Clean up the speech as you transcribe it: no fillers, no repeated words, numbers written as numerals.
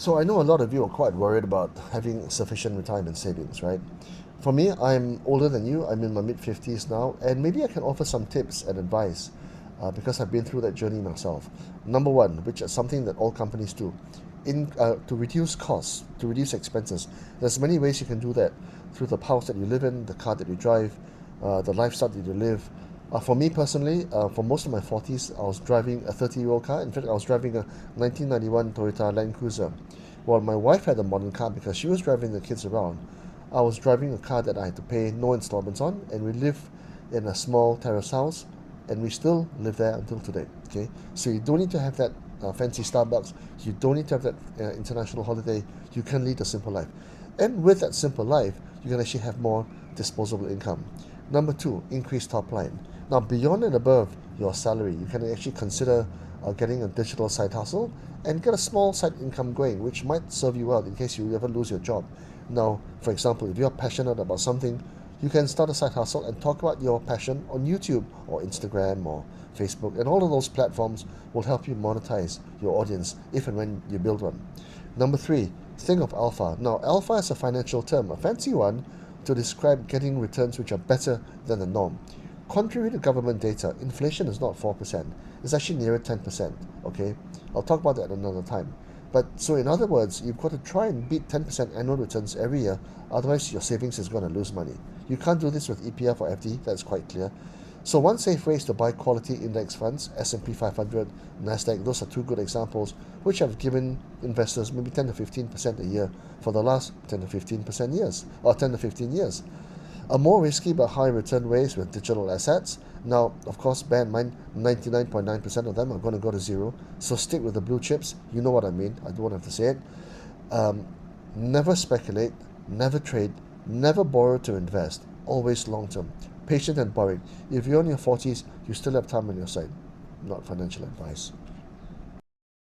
So I know a lot of you are quite worried about having sufficient retirement savings, right? For me, I'm older than you. I'm in my mid 50s now, and maybe I can offer some tips and advice because I've been through that journey myself. Number one, which is something that all companies do, to reduce costs, to reduce expenses. There's many ways you can do that through the house that you live in, the car that you drive, the lifestyle that you live. For me personally, for most of my 40s, I was driving a 30-year-old car. In fact, I was driving a 1991 Toyota Land Cruiser. While my wife had a modern car because she was driving the kids around, I was driving a car that I had to pay no installments on, and we live in a small terrace house, and we still live there until today. Okay, so you don't need to have that fancy Starbucks. You don't need to have that international holiday. You can lead a simple life, and with that simple life, you can actually have more disposable income. Number two, increase top line. Now, beyond and above your salary, you can actually consider getting a digital side hustle and get a small side income going, which might serve you well in case you ever lose your job. Now, for example, if you're passionate about something, you can start a side hustle and talk about your passion on YouTube or Instagram or Facebook, and all of those platforms will help you monetize your audience if and when you build one. Number three, think of alpha. Now, alpha is a financial term, a fancy one to describe getting returns which are better than the norm. Contrary to government data, inflation is not 4%. It's actually nearer 10%. Okay? I'll talk about that another time. But so in other words, you've got to try and beat 10% annual returns every year, otherwise your savings is going to lose money. You can't do this with EPF or FD, that's quite clear. So one safe way is to buy quality index funds, S&P 500, Nasdaq. Those are two good examples, which have given investors maybe 10 to 15% a year for the last 10 to 15% years, or 10 to 15 years. A more risky but high return ways with digital assets. Now, of course, bear in mind, 99.9% of them are going to go to zero. So stick with the blue chips. You know what I mean. I don't have to say it. Um, Never speculate, never trade, never borrow to invest. Always long term. Patient and boring. If you're in your 40s, you still have time on your side. Not financial advice.